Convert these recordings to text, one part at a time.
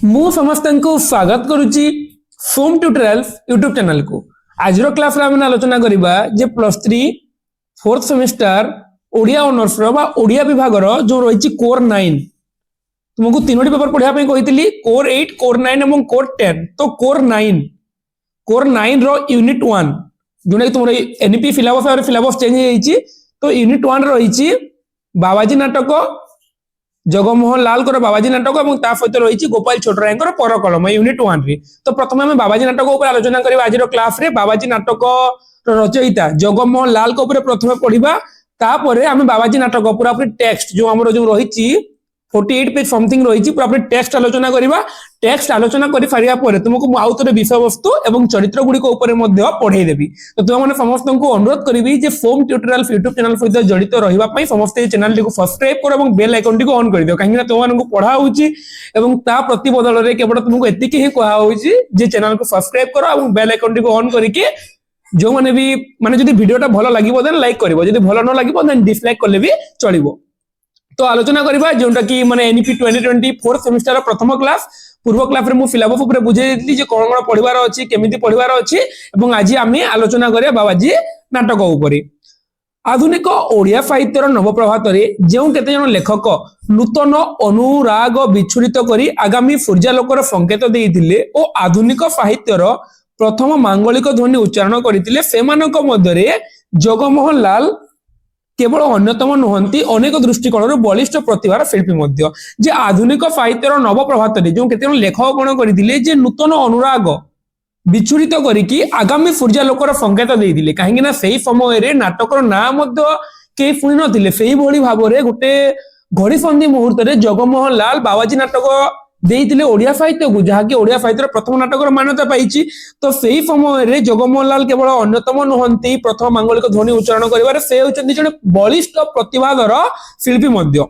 मु समस्त को स्वागत करुच्ची फोम ट्यूटोरियल्स यूट्यूब चैनल को। आज क्लास रे आम आलोचना करबा जे +3 4th सेमेस्टर ओडिया ऑनर्स रो बा ओडिया विभाग रो जो रही कोर 9 तुमको तीनोटी पेपर पढ़िया पे कहितली कोर 8 कोर 9 एवं कोर 10। तो कोर 9 रो यूनिट 1 जोने कि तुम एनपी सिलेबस और सिलेबस चेंज हो जाईची। तो यूनिट 1 रही बाबाजी नाटक जगमोहन लाल कर बाबाजी नाटक और ता सहित रही गोपाल छोटराय परकलम यूनिट 1 रे। तो प्रथम आम बाबाजी नाटक ऊपर आलोचना करबा आज क्लास रे। बाबाजी नाटक रचयिता जगमोहन लाल को ऊपर प्रथम पढ़िबा, तापर आम बाबाजी नाटक पूरा पूरी टेक्स्ट जो हमरो जो रही 48 पेज समथिंग रही पूरा पूरी टेक्स्ट आलोचना करबा। टेक्स्ट आलोचना कर सारिया परे तुमको आउ थे विषय वस्तु एवं चरित्र गुड़ी पढ़े देवी। तो तुम मैंने समस्त को अनुरोध करी जे फोम ट्यूटोरियल्स यूट्यूब चैनल सहित जड़ित रही समस्त चैनल टी सब्सक्राइब कर और बेल आइकन टी ऑन कर दियो, कहीं तुमको पढ़ा प्रति बदल में केवल तुमको एतिक ही कहुचे चैनल को सब्सक्राइब कर और बेल आइकन टी ऑन करके जो मैंने भी माने जदि वीडियोटा भल लगे देन लाइक करिवो, जदि भल न लगे देन डिसलाइक कले भी चलिवो। तो आलोचना करबा जोंटा कि माने एनपी 2020 4th सेमेस्टर प्रथम क्लास पूर्व क्लास रे मु सिलेबस ऊपर बुझे देली जे कोन कोन पढिबार अछि केमिति पढिबार अछि एवं आज आमे आलोचना करे बाबाजी नाटक ऊपर। आधुनिक ओडिया साहित्यर नवप्रभात रे जेउ केते जन लेखक नूतन अनुराग विच्छुरित करी आगामी सूर्यालोकर संकेत देइथिले ओ आधुनिक साहित्यर प्रथम मांगलिक ध्वनि उच्चारण करिथिले सेमानक मध्यरे जगमोहन लाल केवल अन्यतम नुहंती अनेक दृष्टिकोण बलिष्ठ प्रतिभार शिल्पी मध्य। जे आधुनिक साहित्यर नवप्रभात रे जो केते लेखक कोन करिथिले जे नूतन अनुराग विच्छुरित करिकी आगामी सूर्यालोकर संकेत देइथिले, काहेकि ना सेही समय रे नाटकर ना मध्य के सुनि नथिले। सेही भली भाबरे गुटे घड़ी संधि मुहूर्त रे जगमोहन लाल बाबाजी नाटक देइथिले ओडिया साहित्य को, जहाँकि ओडिया साहित्य प्रथम नाटक मान्यता पाइछि। तो सेही समय रे जगमोहन लाल केवल अन्यतम नुहंती प्रथम मांगलिक ध्वनि उच्चारण करिवारे से होचंती जने बलिष्ठ प्रतिभाधर शिल्पी मध्य।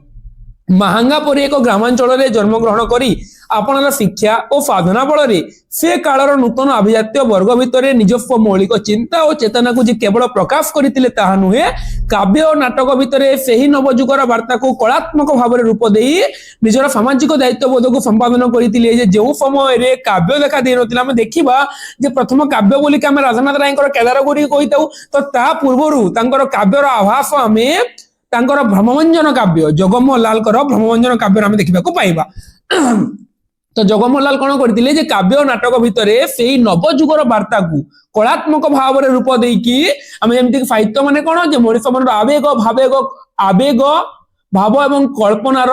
महांगा परि एक ग्रामांचल रे जन्म ग्रहण करी आपनर शिक्षा और साधना बल से कालर नूतन अभिजात्य वर्ग भितर निजस्व मौलिक चिंता और चेतना को केवल प्रकाश करथिले ताहा नुहे, काव्य और नाटक भितर सेही नवजुगर वार्ता को कलात्मक भाव में रूप दे निजर सामाजिक दायित्वबोध को संपादन करथिले। जे जो समय रे काव्य देखा दे नथिला हम देखिबा जे प्रथम काव्य बोली हम राजनाथ रायकर केदारगौरी कहिताउ। तो ता पूर्वरु तांकर काव्यर आभास हमें तांकर भ्रमभंजन काव्य जगमोहन लाल भ्रमभंजन काव्य आम देखा पाइबा। तो जगमोहन लाल कौन करथिले जे काव्य और नाटक भितर से नवजुगर वार्ता को कलात्मक भाव में रूप देकी आम जमती साहित्य माने कौन जे मनुष्य मन आवेग भाव एवं कल्पनार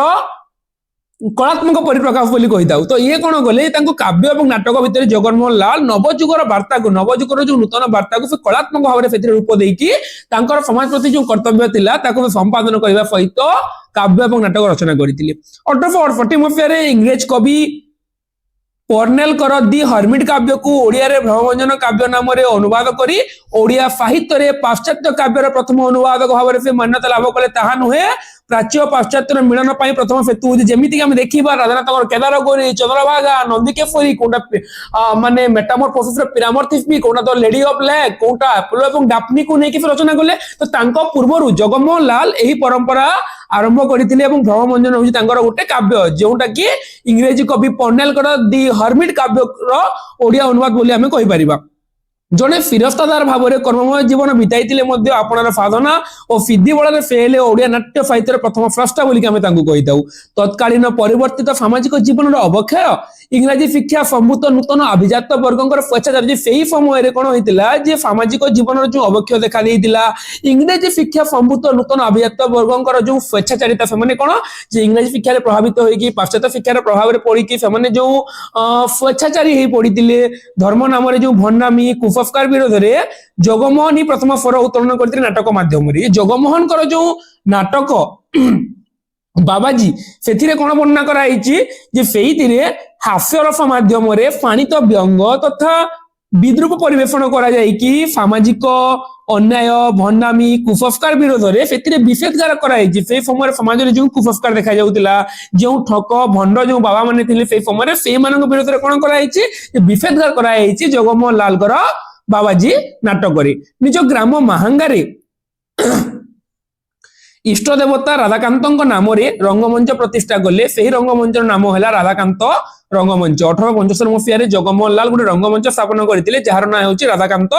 कलात्मक परिप्रकाश बोली कहिताउ। तो ये कौन गले काव्य और नाटक भितर जगमोहन लाल नवजुगर वार्ता को नवजुगर जो नूतन वार्ता को कलात्मक भाव में रूप देकी तांकर समाज प्रति जो कर्तव्य थिला ताको संपादन करबा सहित काव्य और नाटक रचना करथिले। 1848 मसीह रे इंग्रेज कवि पर्नेल कर दि हर्मिट काव्य को ओडिया रे भ्रमभंजन काव्य नाम रे अनुवाद करी ओडिया साहित्य रे पाश्चात्य काव्यर प्रथम अनुवादक भाव में से मान्यता लाभ कले। ताहा नुहे प्राच्य पाश्चात्य मिलन पाई प्रथम सेतु जेमिति हम देखिबा राजनाथ केदारगौरी चंद्रभागा नंदिकेश्वरी कोंटा माने मेटामॉर्फोसिस रे पिरामॉर्फिज्म कोंटा तो लेडी ऑफ लैक कोंटा अपोलो एवं डाफनी को नेकी रचना कले। तो तांको पूर्वरु जगमोहन लाल एही परंपरा आरंभ करथिले एवं भ्रमभंजन होछि तांकर गोटे काव्य जोटा कि इंग्रेजी कवि पर्नेल कर दि हर्मिट काव्य रो ओडिया अनुवाद बोली हमें कहि परिबा। जने फिरस्तादार भाव में कर्ममय जीवन बिताइथिले मध्य आपनर साधना और सिद्धि बल से ओडिया नाट्य साहित्य प्रथम स्रष्टा बोली आमे तांको कहिताउ। तत्कालीन परिवर्तित सामाजिक जीवन अवक्षय इंग्राजी शिक्षा सम्भूत नूतन अभिजात वर्गंकर स्वेच्छाचारी से ही समय रे कोन होइतिला जे सामाजिक जीवन जो अवक्षय देखा देइतिला इंग्राजी शिक्षा सम्भूत नूतन अभिजात वर्गंकर जो स्वेच्छाचारिता से माने कोन जे इंग्राजी शिक्षा रे प्रभावित होई कि पाश्चात्य शिक्षा रे प्रभाव रे पड़ी कि से माने जो स्वेच्छाचारी हेई पड़ितिले धर्म नाम रे जो भंडामी कुसंस्कार विरोध रे जगमोहन ही प्रथम स्वर उत्तोलन करथिले नाटक माध्यम रे। जगमोहन कर जो नाटक बाबाजी सेथिरे कोन वर्णना कराइछि जे सेहितिरे हास्य रस माध्यम रे फाणित व्यंग तथा विद्रूप परिवेषण करा जाय कि सामाजिक अन्याय भंडामी कुसंस्कार विरोध रे सेथिरे विषेदगार कराइछि। से समय समाज रे जो कुसंस्कार देखा जाउतिला जो ठक भंड जो बाबा माने थिले से समय रे से मानक विरोध रे कोन कराइछि विषेदगार कराइछि जगमोहन लाल कर बाबाजी नाटक रे। निज ग्राम महांगा रे इष्ट देवता राधाकांत नाम रंगमंच प्रतिष्ठा कले से रंगमंच नाम है राधाकांत रंगमंच 1875 मसीह जगमोहन लाल गोटे रंगमंच स्थापन करते जार ना हूँ राधाकांत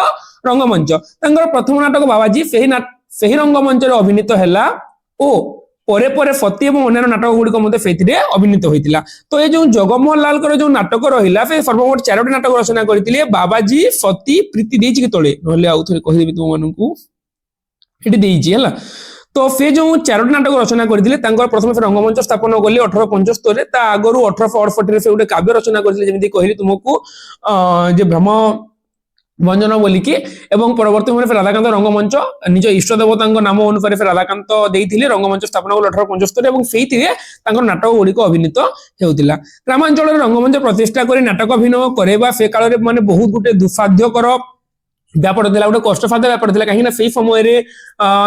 रंगमंच प्रथम नाटक बाबाजी से रंगमंच अभिनीत है ओ परे परे सती और अन्य नाटक गुड़िक से अभिनीत होता तो ये जो जगमोहन लाल जो नाटक रहा से सर्वमोट 4टी नाटक रचना करते बाबाजी सती प्रीति देती कि तले ना आउ थे कहीदेवी तुम है तो से जो 4टी नाटक रचना करते प्रथम से रंगमंच स्थापन कले 1875 आगु 1868 से गोटे काव्य रचना करते जमी कहली तुमको भ्रम भंजन बोलिकी एवं परवर्ती समय राधाकांत रंगमंच निज इष्ट देवता नाम अनुसार राधाकांत देते रंगमंच स्थापन कले 1875 और से नाटक गुड़िक अभिनीत होता ग्रामांचल रंगमंच प्रतिष्ठा कर नाटक अभिनय करवा से काल में माने बहुत गोटे दुस्साध्यकर व्यापार था गोटे कष्टसाध्य व्यापार था कहीं से समय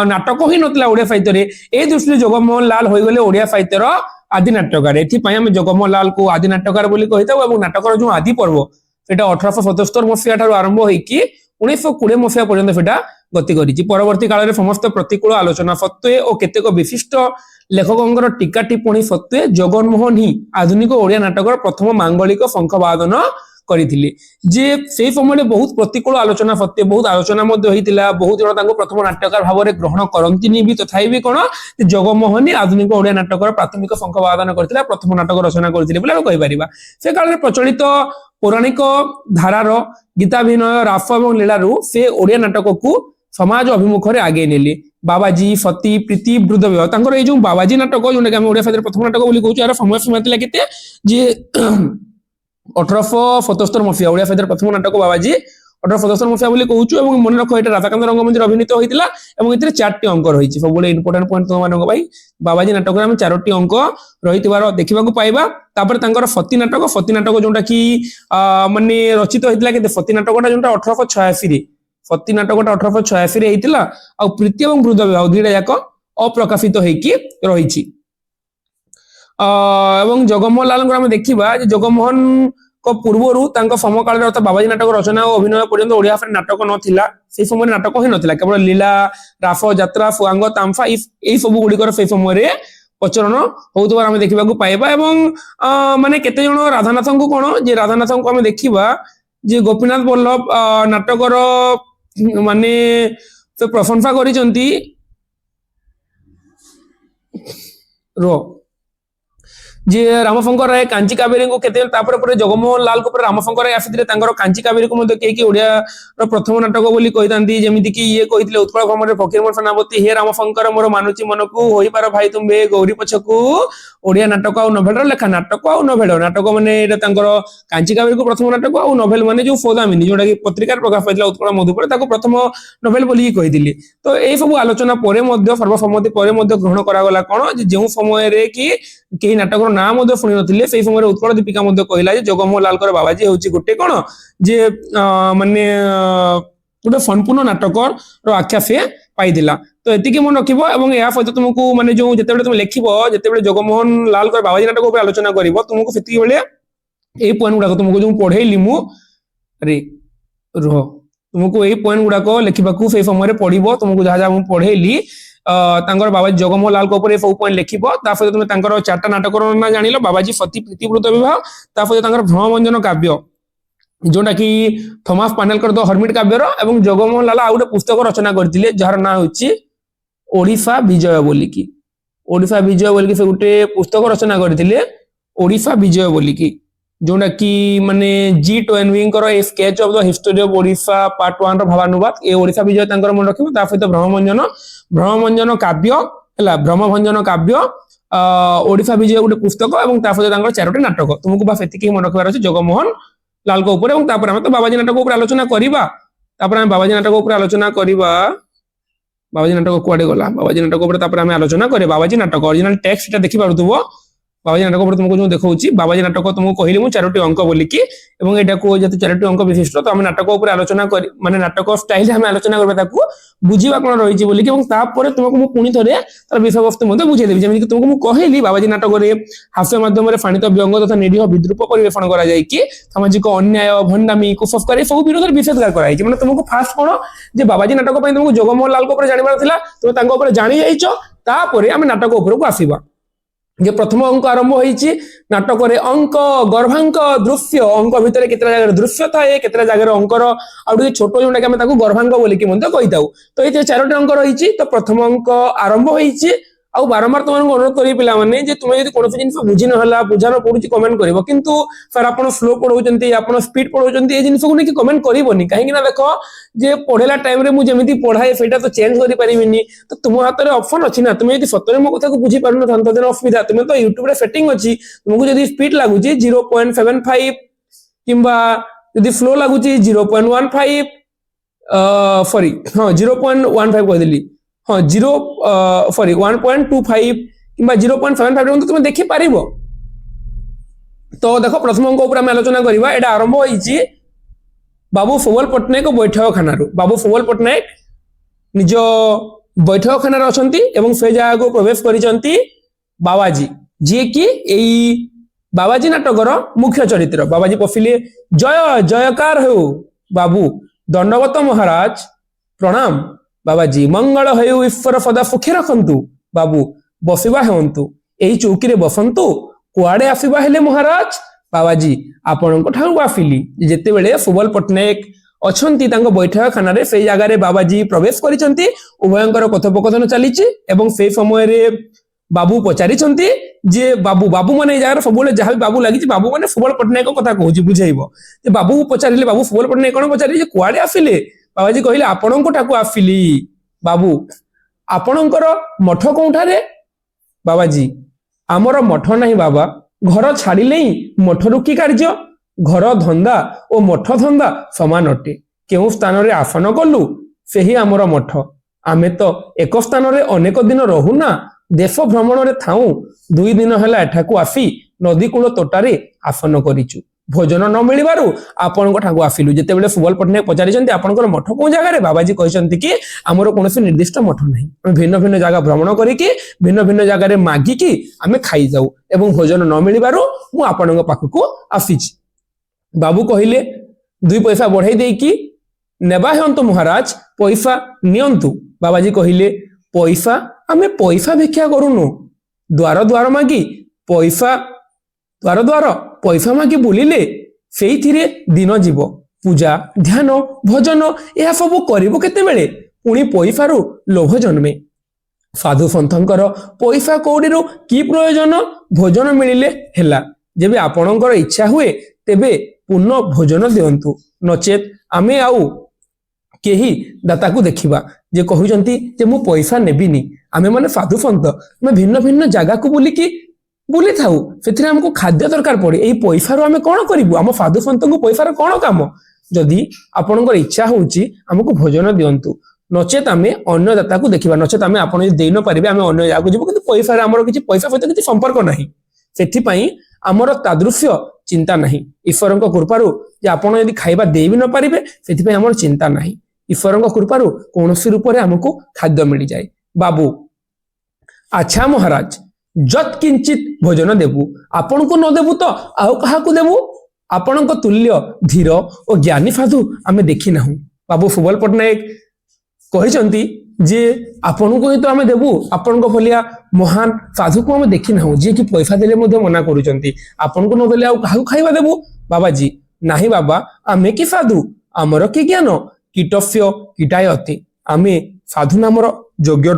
नाटक ही नाला ओडिया साहित्य ए दृष्टि जगमोहन लाल हो गले ओडिया साहित्यर आदि नाटकार एम जगमोहन लाल को आदि नाटकार नाटकर जो आदि पर्व से 1877 मसीहा आरंभ होगी 1920 मसीहा पर्यटन गति करी परवर्ती काल में समस्त प्रतिकूल आलोचना सत्वे और केतेक विशिष्ट लेखकों टीका टिप्पणी सत्वे जगनमोहन ही आधुनिक ओडिया नाटकर प्रथम मांगलिक शंखवादन करथिले जे से समय बहुत प्रतिकूल आलोचना सत्य बहुत आलोचना बहुत जन प्रथम नाट्यकार भाव में ग्रहण करती भी तथा भी कौन जगमोहन आधुनिक ओडिया नाटकर प्राथमिक शंखवादन करथिला प्रथम नाटक रचना करथिले कहीपर से काल में प्रचलित पौराणिक धारार गीताभिनय राफ और लीलारू से ओडिया नाटक को समाज अभिमुख आगे नेले बाबाजी सती प्रीति वृद्धव्य ये जो बाबाजी नाटक जो ओडिया साहित्य प्रथम नाटक कहूँ यार समय सीमा था के 1877 मसीहा ओडिया साहित्य प्रथम नाटक बाबाजी 1877 मसीहा कहूँ मन रख ये राधाकांत रंगमंच अभिनीत होता है 4टी अंक रही सब इंपोर्टाट पॉइंट तुम बाबाजी नाटक में 4टी अंक रही देखा पाइबा सती नाटक जोटा कि माने रचित होता है सती नाटक जो 1886 सती नाटक 1886 आ प्रीति और वृद्ध विवाह दुईटा जाक अप्रकाशित होती एवं जगमोहन लाल आम देखा जगमोहन को पूर्वर समकाल अर्थात बाबाजी नाटक रचना और अभिनय पर्यंत ओडिया नाटक नाला से समय नाटक ही नाला केवल लीला राफ यात्रा फुआंग तांफा यही सब गुड़िकर से समय प्रचलन होता आम देखा पाइबा एवं माने केते जन राधानाथ को कौन जे राधानाथ को आम देखा जे गोपीनाथ बल्लभ नाटकर माने तो प्रशंसा करिसेंती जे रामशंकर राय कांची कावेरी को केते जगमोहन लाल को रामशंकर राय आसी कांची कावेरी को कई ओडिया प्रथम नाटक बोली कही जमीती कि ये कहते उत्कल भ्रमण फकीर सेनापति हे रामशंकर मोर मानुची मन को हो पार भाई तुम्बे गौरी पछकू ओडिया नाटक आ नोभेल लेखा नाटक आ नोभेल नाटक माने कांची कावेरी को प्रथम नाटक आ नोभेल माने जो सौदामिनी जोटा कि पत्रिकार प्रकाश पाइला उत्कल मधुपर प्रथम नोभेल बोली कही तो यही सब आलोचना सर्वसम्मति ग्रहण करागला कौन जो समय कि कई नाटक ना शुणी नथिले से समय उत्कल दीपिका कहला जगमोहन लाल बाबाजी हूँ गोटे कौन जे माने गोटे संपूर्ण नाटकर आख्या से पाइला तो एति मन रख या सहित तुमको माने जो जिते तुम लिख जिते जगमोहन लाल बाबाजी नाटक आलोचना कर तुमको से यही पॉइंट गुड़ाक तुमको जो पढ़ेली अरे रुह तुमको यही पॉइंट गुड़ाक लिखा से समय पढ़ो तुमको जहाँ जहाँ पढ़ेली बाबाजी जगमोहन लाल सब पॉइंट लिख सहित तुम 4टा नाटक ना जान बाबाजी सती प्रीति वृद्ध विवाह सहित भ्रमभंजन काव्य जोटा कि थॉमस पानेलकर द हर्मिट काव्यर एवं जगमोहन लाल आ गोटे पुस्तक रचना करते जार ना हूँ ओडिशा विजय बोलिकी ओडिशा विजय बोलिकी से गोटे पुस्तक रचना करते ओडिशा विजय बोलिकी जोटा कि माने जी टोएनविंकर a sketch of the history of Odisha part 1 भावानुवाद ए ओडिशा विजय मन रखिबो सहित भ्रमभंजन काव्य है भ्रमभंजन काव्य ओडिशा विजय गोटे पुस्तक और सहित 4टी नाटक तुमको बस एतिकी मन रखबार अछि जगमोहन लाल को ऊपर तो बाबाजी नाटक आलोचना करवा बाबाजी नाटक आलोचना करवा बाबाजी नाटक कुआडे गला बाबाजी नाटक आलोचना करे बाबाजी नाटक ओरिजिनल टेक्स्ट देखि पारुथबो बाबाजी नाटक पर तुमको जो देखा बाबाजी नाटक तुमको कहली मुझे 4टी अंक बोलिकी ये 4टी अंक विशिष्ट तो आम नाटक आलोचना कर माने नाटक स्टाइल आम आलोचना करबा बुझा कौन रही बोलिकी तुमको मुझे पुणी थे तार विषय वस्तु बुझेदेवी जमी तुमको कहली बाबाजी नाटक हास्य माध्यम फाणित व्यंग तथा निरीह विद्रूप परिवेषण कर सामाजिक अन्याय भंडामी कुसंस्कार सब विरोध विषेदगार कराई मैंने तुमको फास्ट कौन जे बाबाजी नाटक तुमको जगमोहन लाल जानवर तुम जानी जाइछ तापर आम नाटक उपरको आसीबा जे प्रथम अंक आरंभ होईची नाटक रे अंक गर्भांक दृश्य अंक भितर केतरा जगह दृश्य थाए केतरा जगह अंकर आउडी छोटो जोंडा के हम ताको गर्भांक बोली कि मते कहिताउ तो ये चारोटी अंक रहीची तो प्रथम अंक आरंभ होईची आउ बारंबार तुम अनुरोध करी पिला माने जे तुम यदि कोनोसी जिंस बुझी न हला बुझानो पडुची कमेंट करबो किंतु सर आपण स्लो पढौचंती आपण स्पीड पढौचंती ए जिंस को ने कि कमेंट करबोनी काहे कि ना देखो जे पढेला टाइम रे मु जेमिति पढाए सेटा तो चेंज करि परिबिनी तो तुम हाथ रे ऑप्शन अछि ना तुम यदि सतरे मो कथा को बुझी पारनो थांतो देन असुविधा तुम तो YouTube रे सेटिंग अछि तुमको यदि स्पीड लागुची 0.75 किंबा यदि फ्लो लागुची 0.15 सॉरी हां 0.15 कह देली हाँ 1.25 किंबा 0.75 तुम देखि पारिबो तो देखो प्रथम अंक ऊपर हम आलोचना करबा एटा आरंभ होईची बाबू फुवल पटनायक बैठक खानारू बाबू फुवल पटनायक निज बैठक खानार अछंती एवं से जगह को प्रवेश करिसंती बाबाजी जे कि एई बाबाजी नाटकर मुख्य चरित्र बाबाजी पसिले जय जयकार हो बाबू दंडवत महाराज प्रणाम बाबाजी मंगल हेउ ईश्वर सदा सुखी रखंतु बाबू बसिबा हेंतु एही चौकी रे बसंतु कुआडे आसीबा हेले महाराज बाबाजी आपन को ठाउ आफिली जेते बेले सुबल पटनायक अछंती तांको बैठक खाना रे सेई जगह रे बाबाजी प्रवेश करिसंती उभयंकर कथोपकथन चलीची एवं से समय रे बाबू पचारिसंती जे बाबू बाबू माने जगह सबले जहां बाबू लागिची बाबू माने सुबल पटनायक कथा कहूची बुझाइबो जे बाबू पचारिले बाबू सुबल पटनायक कोन पचारि जे कुआडे आफिले बाबाजी कहले आपण को ठाकु आफिली बाबू आपणकर मठ कोठारे बाबाजी आमर मठ नहीं बाबा घर छाड़िले मठ रुकी कार्य घर धंदा और मठ धंदा समान अटे केउ स्थान रे आसन कलु सेही आमर मठ आमे तो एक स्थान रे अनेक दिन रहुना देश भ्रमण रे थाऊ 2 दिन हला एठाकू आसी नदी कूल तोटारे आसन करिचु भोजन न मिलबारु आपण ठाकू आसिलु जेते बेले सुबल पटनायक पचारिसंती आपनकर मठ को जगह रे बाबाजी कहिसंती कि हमर कोनोसी निर्दिष्ट मठ नाही हम भिन्न भिन्न जगह भ्रमण करी कि भिन्न भिन्न जगह रे मागी कि हमें खाई जाऊ एवं भोजन न मिलबारु मु आपनक पाखकू आसीची बाबू कहिले 2 पैसा बढ़ाई देई कि नेबा हेंतु महाराज पैसा नियंतु बाबाजी कहिले पैसा हमें पैसा भिक्षा करूनु द्वार द्वार मागी पैसा द्वार द्वार पैसा मागी बुलिले सेइथिरे दिन जीव पूजा ध्यान भजन यह सब करिवो केते बेले पुणी पैसारू लोभ जन्मे साधु सन्थंकर पैसा कौड़ीरू की प्रयोजन भोजन मिलिले हेला जेबे आपणकर इच्छा हुए तेबे पूर्ण भोजन दियंतु नचेत आमे आउ केही दाता को देखिबा जे कहउजंती जे मु पैसा नेबिनी आमे माने साधु सन्त आमे भिन्न भिन्न जगह को बुली थाउ सेथिरे हमको खाद्य दरकार पड़े एई पैसा रो आमे कोन करिवु हम साधु सन्त को पैसा रो कोन काम जदि आपनकर इच्छा होउची हमको भोजन दियंतु नचेत आमे अन्य दाता को देखिबा नचेत आमे आपन जे देई न परिबे आमे अन्य जगह को जिवो किंतु पैसा रे हमर किछि पैसा सहित किछि संपर्क नाही सेथि पई हमर तादृश्य चिंता नाही ईश्वरक कृपारु जे आपण यदि खाइबा देई भी न परिबे सेथि पई हमर चिंता नाही ईश्वरक कृपारु कोनोसी रूप रे हमको खाद्य मिलि जाय बाबू अच्छा महाराज जत किंचित भोजन देबू आपण को न देबू तो आउ कहा को देबू आपण को तुल्य धीर और ज्ञानी साधु आमे देखि नाहु बाबू सुबल पटनायक कहिसंती जे आपण को ही तो आमे देबू आपण को भलिया महान साधु को आमे देखि नाहु जे कि पैसा देले मध्ये मना करूचंती आपण को न देले आउ कहा को खाइबा देबू बाबाजी नाही बाबा आमे की साधु हमर की ज्ञान कीटस्य कीटायति आमे साधु नामर योग्य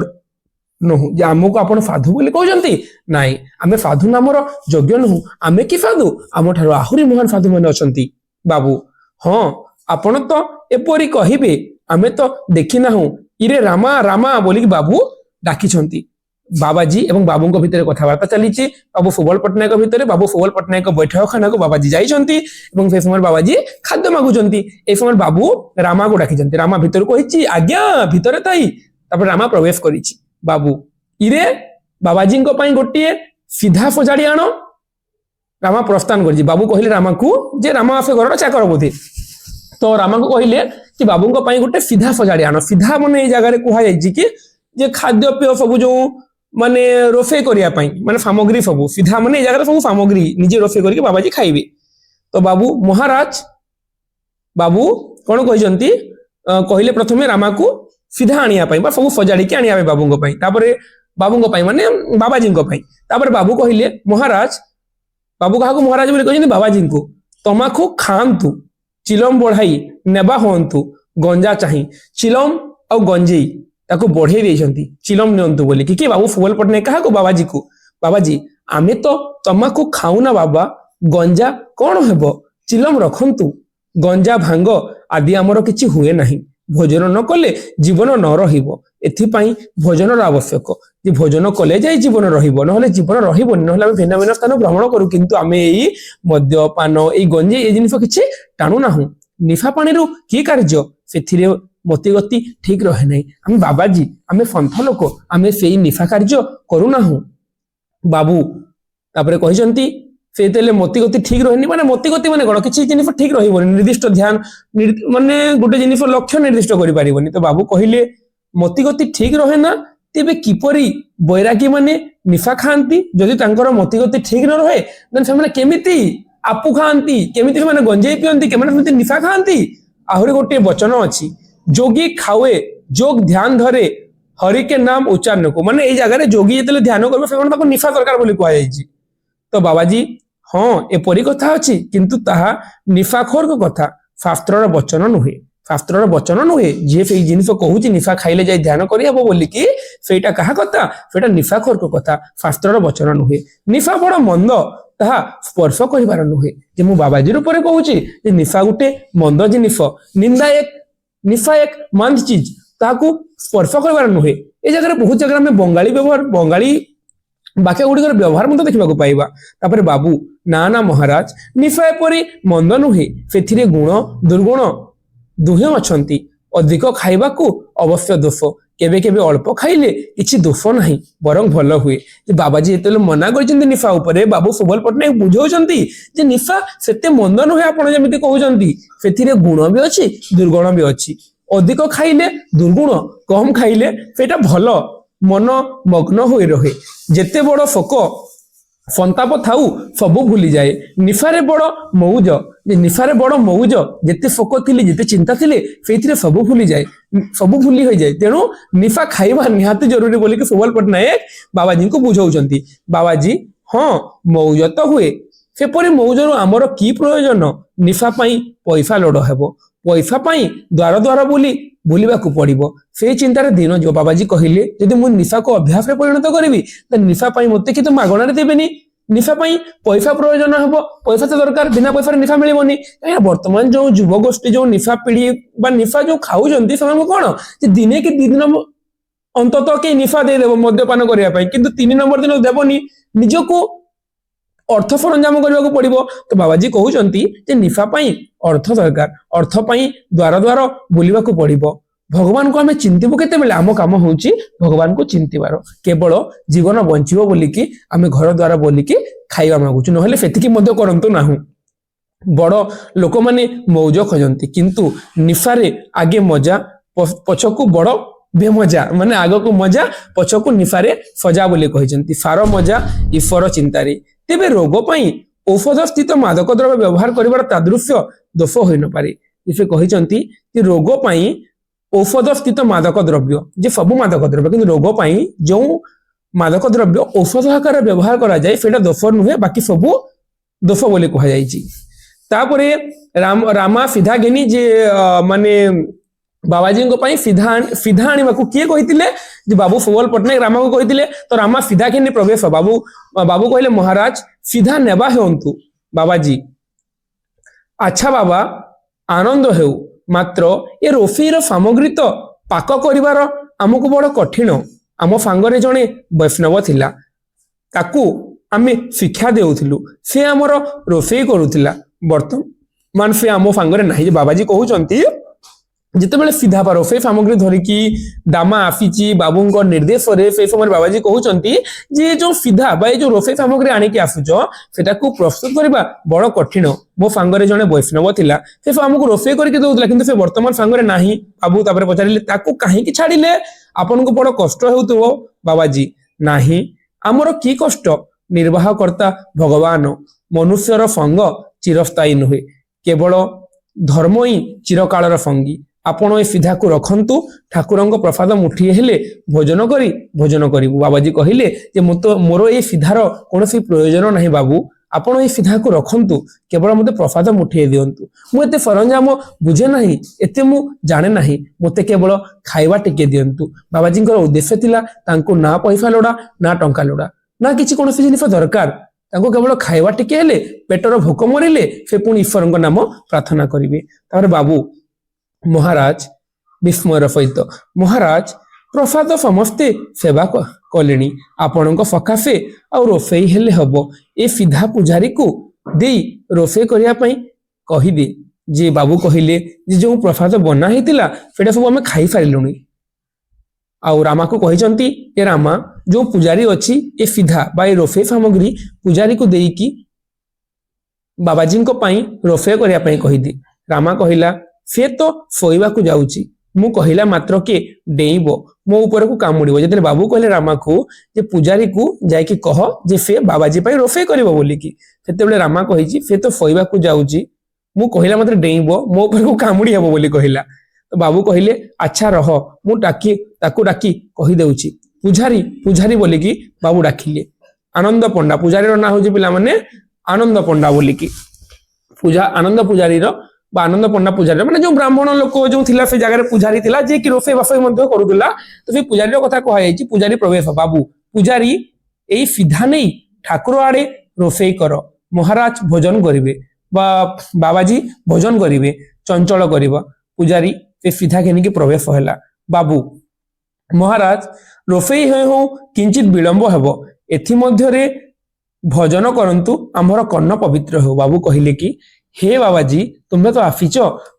नहु जे हमको आपण साधु बोली कहउजंती नाही आमे साधु नामर योग्य नहु आमे की साधु आम ठारो आहुरी महान साधु माने अछंती बाबू हां आपण तो एपरी कहिबे आमे तो देखि नाहु इरे रामा रामा बोली बाबू डाकी छंती बाबाजी एवं बाबूंको भितरे कथावार्ता चलीची बाबू सुबल पटनायक भितरे बाबू सुबल पटनायक बैठक खाना को बाबाजी जाइछंती एवं से समय बाबाजी खाद्य मागुछंती ए समय बाबू रामा को डाकिछंती रामा भितर कहिची आज्ञा भितरे ताई तापर रामा प्रवेश करिची बाबू इरे बाबाजी को पाई गोटिए सीधा सजाड़ी आनो रामा प्रस्थान करजी बाबू कहले रामा को जे रामा आफे घर चाकर बोधे तो रामा को कहले कि बाबू को पाई गोटे सीधा सजाड़ी आनो सीधा माने ए जगह रे कुहा जायछि कि जे खाद्य पेय सब जो माने रोसे करिया पाई माने सामग्री सब सीधा माने ए जगह रे सब सामग्री निजे रोसे करके बाबाजी खाइबे तो बाबू महाराज बाबू कोन कहिजंती कहले प्रथमे रामा को सीधा आनिया पाई बा सब सजाड़ी के आनिया बाबू को पाई तापरे बाबू माने बाबाजी तापर बाबू कहले महाराज बाबू क्या महाराज बोली कहते बाबाजी को तमाखु खातु चिलम बढ़ाई नेबा हूँ गंजा चाही चिलम आ गंजेई ताको बढ़े देइछंती चिलम नियंतु बोली कि बाबू फुगल पट्टनायक क्या बाबाजी को बाबाजी आमे तो तमाखु खाऊ ना बाबा गंजा कौन हेब चिलम रखंतु गंजा भांग आदि आमर किछि हुए नाही भोजन न कले जीवन न रहिबो एथिपाई भोजन आवश्यक जे भोजन कले जाई जीवन रहिबो नहले जीवन रहिबोनी नहले आमे भिन्न भिन्न स्थान भ्रमण करू किंतु आमे एई मद्यपान एई गंजे ए जिनिस किछि टाणु नाहु निफा पानी रो की कार्य सेथिरे मतिगति ठीक रहे नाही आमे बाबाजी आमे फंथ लोक आमे सेई निफा कार्य करू नाहु बाबू तापरे कहिसंती से मतिगति ठीक रहे माने मतिगति माने कौन किसी जिनिस ठीक रही निर्दिष्ट ध्यान माने गोटे जिनिस लक्ष्य निर्दिष्ट करि पारिबोनी तो बाबू कहिले मतिगति ठीक रहे ना तेबे किपरि बैरागी माने निफा खाती जदि तांकर मतिगति ठीक न रहे देन से माने केमिति आपु खाती केमिति माने गंजेई पियंती केमाने निफा खाती आहुरी गोटे वचन अछि जोगी खावे जोग ध्यान धरे हरि के नाम उच्चारण को माने एई जगह रे जोगी जेतले ध्यान करबे से ताको निफा सरकार बोली कहै जायछि तो बाबाजी हाँ एपरी कथा अच्छी किंतु ताहा निफाखोर को कथा शास्त्र वचन नुहे शास्त्र वचन नुहे जी से जिनिस कहूँ निफा खाइले जाए ध्यान करहब बोली कि सेटा कहा कथा सेटा निफाखोर को कथा शास्त्र वचन नुहे निफा बड़ मंद ताहा स्पर्श कर नुहे जे मु बाबाजी रूप में कहूँ निफा गुटे मंद जिनिस निफा एक मंद चीज ताकू स्पर्श कर नुहे ए जगह बहुत जगह में बंगाली व्यवहार बंगाली बाक्य गुड़िकर व्यवहार मत देखा पाइबा तापर बाबू ना ना महाराज निफा एपरी मंद नुहे से गुण दुर्गुण दुहे अच्छी अधिक खाइबा को अवश्य दोष केबे केबे अल्प खाइले किछि दोष नहीं बरं भल हुए बाबाजी एतले मना करछन्ती निफा उपरे बाबू सुबल पट्टनायक बुझौछन्ती जे निफा सेते मंद नुहे आपण जेमिति कहउछन्ती सेथिरे गुण भी अछि दुर्गुण भी अछि अधिक खाइले दुर्गुण कम खाइले सेटा भल मन मग्न हो रहे जेते बड़ शोक संताप थाऊ सबू भूली जाए निफारे बड़ मौज निफारे बड़ मौज जेते शोक थिले जेते चिंता थिले सेथिरे सबू भूली जाए सबू भूली हो जाए तेणु निफा खाइबा निहाती जरूरी बोली कि सुबल पट्टनायक बाबाजी को बुझाउछन्ती बाबाजी हाँ मौज तो हुए सेपरि मौजर आमर की प्रयोजन निफा पाई पैसा लोड़ हेबो पैसा पाई द्वार द्वार बोली बुलवा पड़ो से चिंतार दिन जो बाबाजी कहले जदि मु निफा को अभ्यास में परिणत करी तो निफा पाई मते कि तो मागणारे देबेनी निफा पाई पैसा प्रयोजन हम पैसा तो दरकार बिना पैसा निफा मिलबनी कहीं वर्तमान जो युव गोष्ठी जो निफा पीढ़ी बा निफा जो खाऊंती से कौन दिने कि दी दिन अंततः कई निफा देदेव मद्यपान करने कि 3 नंबर दिन देवनी निजको अर्थ सरंजाम करने पड़ो तो बाबाजी कहते निफा पाई अर्थ दरकार अर्थ पाई द्वार द्वार बुलवा पड़ो भगवान को आम चिंतबू केते आम कम हूँ भगवान को चिंतबार केवल जीवन बंचो बोलिकी आम घर द्वार बोलिकी खाइबा मागुचु नहले सेतिकी मध्य करंतु नाहु बड़ लोक माने मौज खोजंती किंतु निफारे आगे मजा पछकू बड़ बेमजा माने आग को मजा पछकू निफारे सजा बोली कहते सार मजा ईश्वर चिंतारी तेबे रोग पाई औषध स्थित मादक द्रव्य व्यवहार करिवार तादृश्य दोष होई न पारे से कहते रोग पाई औषध स्थित मादक द्रव्य जे सब मादक द्रव्य किंतु रोग पाई जो मादक द्रव्य औषध आकार व्यवहार करा जाए सेटा दोष नुहे बाकी सब दोष बोली कह जाइछि तापरे रामा सीधा घेनी जे माने बाबाजी सीधा आने किए कही बाबू सुबल पट्टनायक रामा को कही तो रामा सीधा घेनी प्रवेश बाबू बाबू कहले महाराज सीधा नेबा हेउंतु बाबाजी अच्छा बाबा आनंद हेउ मात्र ये रोषेईर सामग्री तो पाक करिवार आमको बड़ कठिन आम सांगरे जड़े वैष्णव थिला ताकू आमे शिक्षा देउथिलु से आमर रोषेई करूथिला वर्तमान से आम सांगरे नाही बाबाजी कहउचंती जितेबाला सीधा पार से सामग्री धरिकी दामा आसीची बाबू निर्देश से समय बाबाजी कहते जे जो सीधा बा जो रोषे सामग्री आणिकी आसुच सेटा को प्रस्तुत करबा बड़ कठिन मो सांगरे जने वैष्णव थिला से आमको रोषे करके दउतला किंतु से वर्तमान सांगरे नाही बाबू तापर पचारिले ताकू काहे की छाडिले आपन को बड़ कष्ट हेउतबो बाबाजी नाही आमर की कष्ट निर्वाह करता भगवान मनुष्यर संग चिरस्थायी नुहे केवल धर्म ही चिरकालर संगी ଆପଣ ଏ ସିଧାକୁ ରଖନ୍ତୁ, ଠାକୁରଙ୍କ ପ୍ରସାଦ ମୁଠିଏ ହେଲେ ଭୋଜନ କରିବୁ। ବାବାଜୀ କହିଲେ ଯେ ମୋର ଏ ସିଧାର କୌଣସି ପ୍ରୟୋଜନ ନାହିଁ ବାବୁ, ଆପଣ ଏ ସିଧାକୁ ରଖନ୍ତୁ, କେବଳ ମୋତେ ପ୍ରସାଦ ମୁଠିଏ ଦିଅନ୍ତୁ। ମୁଁ ଏତେ ସରଞ୍ଜାମ ବୁଝେ ନାହିଁ, ଏତେ ମୁଁ ଜାଣେ ନାହିଁ, ମୋତେ କେବଳ ଖାଇବା ଟିକେ ଦିଅନ୍ତୁ। ବାବାଜୀଙ୍କର ଉଦ୍ଦେଶ୍ୟ ଥିଲା ତାଙ୍କୁ ନା ପଇସା ଲୋଡ଼ା, ନା ଟଙ୍କା ଲୋଡ଼ା, ନା କିଛି କୌଣସି ଜିନିଷ ଦରକାର, ତାଙ୍କୁ କେବଳ ଖାଇବା ଟିକେ ହେଲେ, ପେଟର ଭୋକ ମରିଲେ ସେ ପୁଣି ଈଶ୍ୱରଙ୍କ ନାମ ପ୍ରାର୍ଥନା କରିବେ। ତାପରେ ବାବୁ ମହାରାଜ ବିସ୍ମୟର ସହିତ, ମହାରାଜ ପ୍ରସାଦ ସମସ୍ତେ ସେବା କଲେଣି, ଆପଣଙ୍କ ସକାଶେ ଆଉ ରୋଷେଇ ହେଲେ ହବ। ଏ ସିଧା ପୂଜାରୀକୁ ଦେଇ ରୋଷେଇ କରିବା ପାଇଁ କହିଦେ। ଯେ ବାବୁ କହିଲେ ଯେ ଯେଉଁ ପ୍ରସାଦ ବନା ହେଇଥିଲା ସେଇଟା ସବୁ ଆମେ ଖାଇସାରିଲୁଣି। ଆଉ ରାମାକୁ କହିଛନ୍ତି ଏ ରାମା, ଯେଉଁ ପୂଜାରୀ ଅଛି ଏ ସିଧା ବା ଏ ରୋଷେଇ ସାମଗ୍ରୀ ପୂଜାରୀକୁ ଦେଇକି ବାବାଜୀଙ୍କ ପାଇଁ ରୋଷେଇ କରିବା ପାଇଁ କହିଦେ। ରାମା କହିଲା ସେ ତ ଶୋଇବାକୁ ଯାଉଛି, ମୁଁ କହିଲା ମାତ୍ରକେ ଡେଇଁବ, ମୋ ଉପରକୁ କାମୁଡ଼ିବ। ଯେତେବେଳେ ବାବୁ କହିଲେ ରାମାକୁ ଯେ ପୂଜାରୀକୁ ଯାଇକି କହ ଯେ ସେ ବାବାଜୀ ପାଇଁ ରୋଷେଇ କରିବ ବୋଲିକି, ସେତେବେଳେ ରାମା କହିଛି ସେ ତ ଶୋଇବାକୁ ଯାଉଛି, ମୁଁ କହିଲା ମାତ୍ର ଡେଇଁବ, ମୋ ଉପରକୁ କାମୁଡ଼ି ହେବ ବୋଲି କହିଲା। ତ ବାବୁ କହିଲେ ଆଚ୍ଛା ରହ, ମୁଁ ତାକୁ ଡାକି କହିଦେଉଛି। ପୂଜାରୀ ବୋଲିକି ବାବୁ ଡାକିଲେ। ଆନନ୍ଦ ପଣ୍ଡା, ପୂଜାରୀର ନାଁ ହଉଛି ପିଲାମାନେ ଆନନ୍ଦ ପଣ୍ଡା ବୋଲିକି। ଆନନ୍ଦ ପୂଜାରୀର ବା ଆନନ୍ଦ ପଣ୍ଡା ପୂଜାରୀ ମାନେ ଯେଉଁ ବ୍ରାହ୍ମଣ ଲୋକ ଯେଉଁ ଥିଲା ସେ ଜାଗାରେ ପୂଜାରୀ ଥିଲା, ଯିଏକି ରୋଷେଇ ବାସ ମଧ୍ୟ କରୁଥିଲା। ତ ସେ ପୂଜାରୀର କଥା କୁହାଯାଇଛି। ପୂଜାରୀ ପ୍ରବେଶ, ବାବୁ ପୂଜାରୀ ଏଇ ସିଧା ନେଇ ଠାକୁର ଆଡେ ରୋଷେଇ କର, ମହାରାଜ ଭୋଜନ କରିବେ ବା ବାବାଜୀ ଭୋଜନ କରିବେ, ଚଞ୍ଚଳ କରିବ। ପୂଜାରୀ ସେ ସିଧା ଘେନିକି ପ୍ରବେଶ ହେଲା। ବାବୁ ମହାରାଜ ରୋଷେଇ ହେଉ କିଞ୍ଚିତ ବିଳମ୍ବ ହେବ, ଏଥିମଧ୍ୟରେ ଭଜନ କରନ୍ତୁ, ଆମର କର୍ଣ୍ଣ ପବିତ୍ର ହେଉ। ବାବୁ କହିଲେ କି ହେ ବାବାଜୀ ତୁମେ ତ ଆସିଛ,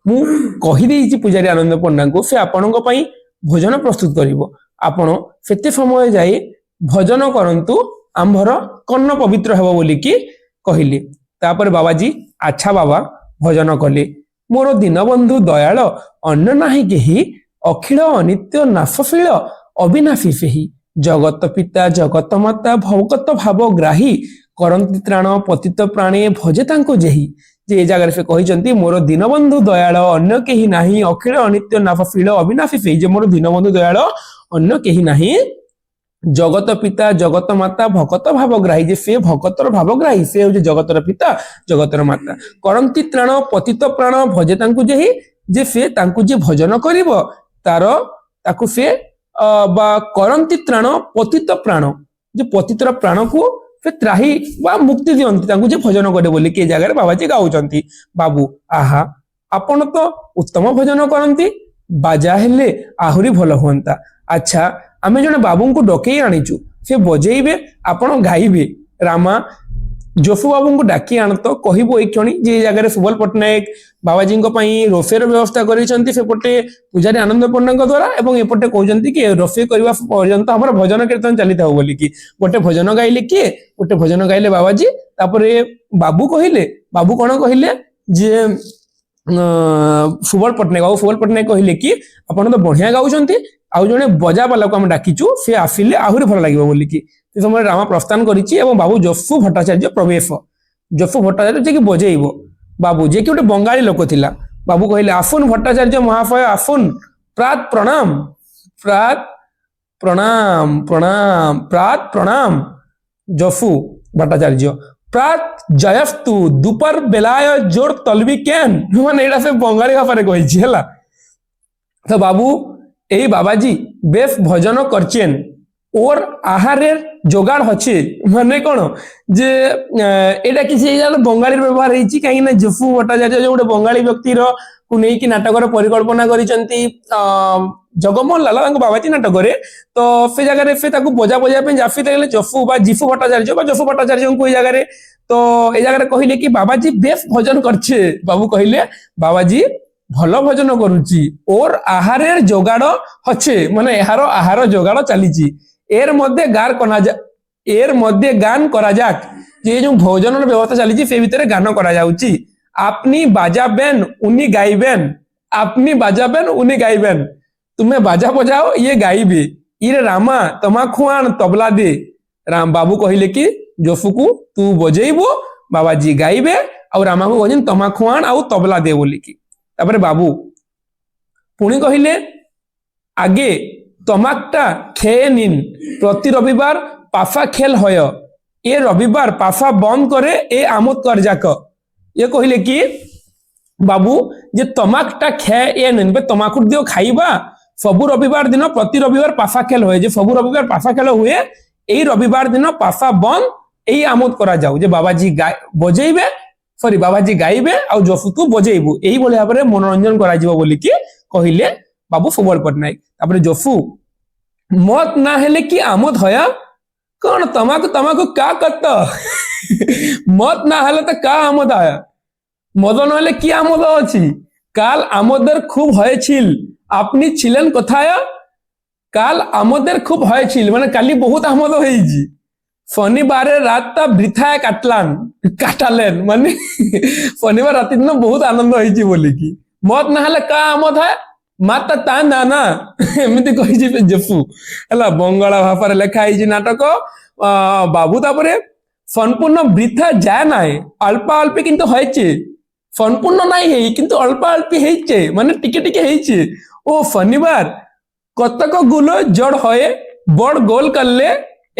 ମୁଁ କହିଦେଇଛି ପୂଜାରୀ ଆନନ୍ଦ ପଣ୍ଡାଙ୍କୁ ସେ ଆପଣଙ୍କ ପାଇଁ ଭୋଜନ ପ୍ରସ୍ତୁତ କରିବ, ଆପଣ ସେତେ ସମୟ ଯାଇ ଭଜନ କରନ୍ତୁ, ଆମ୍ଭର କର୍ଣ୍ଣ ପବିତ୍ର ହେବ ବୋଲିକି କହିଲେ। ତାପରେ ବାବାଜୀ ଆଚ୍ଛା ବାବା ଭଜନ କଲେ। ମୋର ଦୀନବନ୍ଧୁ ଦୟାଳ ଅନ୍ୟ ନାହିଁ କେହି, ଅଖିଳ ଅନିତ୍ୟ ନାଶଶୀଳ ଅବିନାଶୀ ସେହି, ଜଗତ ପିତା ଜଗତ ମାତା ଭଗତ ଭାବ ଗ୍ରାହୀ, କରନ୍ତି ତ୍ରାଣ ପତିତ ପ୍ରାଣେ ଭଜେ ତାଙ୍କୁ ଯେହି। ଯେ ଏ ଜାଗାରେ ସେ କହିଛନ୍ତି ମୋର ଦୀନବନ୍ଧୁ ଦୟାଳ ଅନ୍ୟ କେହି ନାହିଁ, ଅଖିଳ ଅନିତ୍ୟ ନାଶଶୀଳ ଅବିନାଶୀ ସେହି, ଯେ ମୋର ଦୀନବନ୍ଧୁ ଦୟାଳ ଅନ୍ୟ କେହି ନାହିଁ, ଜଗତ ପିତା ଜଗତ ମାତା ଭଗତ ଭାବଗ୍ରାହୀ, ଯେ ସେ ଭଗତର ଭାବଗ୍ରାହୀ, ସେ ହଉଛି ଜଗତର ପିତା ଜଗତର ମାତା। କରନ୍ତି ତ୍ରାଣ ପତିତ ପ୍ରାଣ ଭଜେ ତାଙ୍କୁ ଯେହି, ଯେ ସେ ତାଙ୍କୁ ଯେ ଭଜନ କରିବ ତାକୁ ସେ ବା କରନ୍ତି ତ୍ରାଣ ପତିତ ପ୍ରାଣ, ଯେ ପତିତର ପ୍ରାଣକୁ ସେ ତ୍ରାହି ବା ମୁକ୍ତି ଦିଅନ୍ତି, ତାଙ୍କୁ ଯେ ଭଜନ କରେ ବୋଲିକି ଏ ଜାଗାରେ ବାବାଜୀ ଗାଉଛନ୍ତି। ବାବୁ ଆହା ଆପଣ ତ ଉତ୍ତମ ଭଜନ କରନ୍ତି, ବାଜା ହେଲେ ଆହୁରି ଭଲ ହୁଅନ୍ତା। ଆଚ୍ଛା ଆମେ ଜଣେ ବାବୁଙ୍କୁ ଡକେଇ ଆଣିଛୁ, ସେ ବଜେଇବେ ଆପଣ ଗାଇବେ। ରାମା ଯଶୁ ବାବୁଙ୍କୁ ଡାକି ଆଣତ, କହିବୁ ଏଇ କ୍ଷଣି ଯେ ଏ ଜାଗାରେ ସୁବଲ ପଟ୍ଟନାୟକ ବାବାଜୀଙ୍କ ପାଇଁ ରୋଷେଇର ବ୍ୟବସ୍ଥା କରିଛନ୍ତି, ସେପଟେ ପୂଜାରୀ ଆନନ୍ଦ ପଣ୍ଡାଙ୍କ ଦ୍ୱାରା, ଏବଂ ଏପଟେ କହୁଛନ୍ତି କି ରୋଷେଇ କରିବା ପର୍ଯ୍ୟନ୍ତ ଆମର ଭଜନ କୀର୍ତ୍ତନ ଚାଲିଥାଉ ବୋଲିକି। ଗୋଟେ ଭଜନ ଗାଇଲେ କିଏ, ଗୋଟେ ଭଜନ ଗାଇଲେ ବାବାଜୀ। ତାପରେ ବାବୁ କଣ କହିଲେ ଯେ ସୁବଲ ପଟ୍ଟନାୟକ କହିଲେ କି ଆପଣ ତ ବଢିଆ ଗାଉଛନ୍ତି, ଆଉ ଜଣେ ବଜାବାଲାକୁ ଆମେ ଡାକିଛୁ, ସେ ଆସିଲେ ଆହୁରି ଭଲ ଲାଗିବ ବୋଲିକି। ସେ ସମୟରେ ରାମା ପ୍ରସ୍ଥାନ କରିଛି ଏବଂ ବାବୁ ଯଶୁ ଭଟ୍ଟାଚାର୍ଯ୍ୟ ପ୍ରବେଶ। ଯଶୁ ଭଟ୍ଟାଚାର୍ଯ୍ୟ ଯିଏକି ବଜେଇବ। ବାବୁ ଯିଏକି ଗୋଟେ ବଙ୍ଗାଳୀ ଲୋକ ଥିଲା, ବାବୁ କହିଲେ ଆସୁନ ଭଟ୍ଟାଚାର୍ଯ୍ୟ ମହାଶୟ ଆସୁନ, ପ୍ରାତ ପ୍ରଣାମ, ପ୍ରାତ ପ୍ରଣାମ ପ୍ରଣାମ ପ୍ରାତ ପ୍ରଣାମ। ଯଶୁ ଭଟ୍ଟାଚାର୍ଯ୍ୟ ପ୍ରାତ ଜୟସ୍ତୁ ଦୁପର ବେଲାୟ জোর তলবি কেন, মানে এটা সে বঙ্গালী ভাষায় কইছি হেলা। তো বাবু এই বাবাজি বেশ ভজন করছেন, ওর আহারের জোগাড় হচ্ছে, মানে কোন যে এটা কিছু বঙ্গালীর ব্যবহার হয়েছি, কাহিঁকি না যশু ভট্টাচার্য যে গোটে বঙ্গালী ব্যক্তির କୁ ନେଇକି ନାଟକର ପରିକଳ୍ପନା କରିଛନ୍ତି ଜଗମୋହନ ଲାଲ ତାଙ୍କ ବାବାଜୀ ନାଟକରେ। ତ ସେ ଜାଗାରେ ସେ ତାକୁ ବଜାଇବା ପାଇଁ ଜାଫିଲେ ଯଶୁ ବା ଯିଶୁ ଭଟ୍ଟାଚାର୍ଯ୍ୟ ବା ଯଶୁ ଭଟ୍ଟାଚାର୍ଯ୍ୟଙ୍କୁ ଏଇ ଜାଗାରେ, ତ এই ଜାଗାରେ କହିଲେ କି ବାବାଜୀ ବେଶ ଭଜନ করছে। ବାବୁ କହିଲେ ବାବାଜୀ ଭଲ ଭଜନ କରୁଛି, ওর আহারের জোগাড় হচ্ছে, মানে এହାର আহার জোগাড় চালিছি, এর মধ্যে গান করা যাক, যে ଯେଉଁ ভোজনের ব্যবস্থা চালিছি সে ভিতরে গান করা যাଉଛି। আপনি বাজাবেন উনি গাইবেন, আপনি বাজাবেন উনি গাইবেন, তুমি বাজা বজাও ইয়ে গাইবে, ইরে রামা তোমাকু আন তবলা দে। বাবু কহিলে কি যশুকু তু বজেইবু, বাবাজি গাইবে, ଆଉ ରାମାକୁ କହିଛନ୍ତି ତମାଖୁ ଆଣ ଆଉ ତବଲା ଦେ ବୋଲିକି। ତାପରେ ବାବୁ পুଣି କହିଲେ আগে তমাকটা খেয়ে নিন, প্রতি রবিবার পাফা খেল হয়, এ রবিবার পাফা বন্ধ করে এ আমোদ কর যাক। ইয়ে কহিলে কি বাবু যে তমাকটা খেয়ে এ নিন, তমাকুর দিও খাইবা সবু রবিবার দিন, প্রতি রবিবার পাফা খেল হয়ে, যে সবু রবিবার পাফা খেল হুয়ে, এই রবিবার দিন পাফা বন্ধ এই আমোদ করা যাও, যে বাবাজি বজেইবে সরি বাবাজি গাইবে আর জফুকু বজেইবু, এইভাবে ভাবে মনোরঞ্জন করা যাব বলিকি কহিলে বাবু সুবল পট্টনায়ক। তারপরে জফু মত না হেলে কি আমোদ হয়, কোন তমাকু তমাকু কা করত মত না হলে তো কা আমোদ হয়, মদ নহলে কি আমোদ আছে, কাল আমোদের খুব হয়েছিল, আপনি ছিলেন কোথায়, কাল আমোদের খুব হয়েছিল মানে কালি বহুত আমোদ হয়েছি, শনিবারের রাতটা বৃথায় কাটালেন মানে শনিবার রাতের দিন বহুত আনন্দ হয়েছি বলি কি, মত না হলে কা আমোদ হয়, মাতা তা না না এমতি কইছি জফু ହେଲା, ବଙ୍ଗଳା ଭାଷାରେ ଲେଖା ହେଇଛି ନାଟକ। ବାବୁ ତାପରେ সম্পূর্ণ বৃথা যায় নাই, অল্পা অল্পে কিন্তু হয়েছে, সম্পূর্ণ নাই হেই কিন্তু অল্পা অল্পি হয়েছে মানে টিকে টিকে হয়েছে। ও শনিবার কতক গুলো জড় হয়ে বড় গোল করলে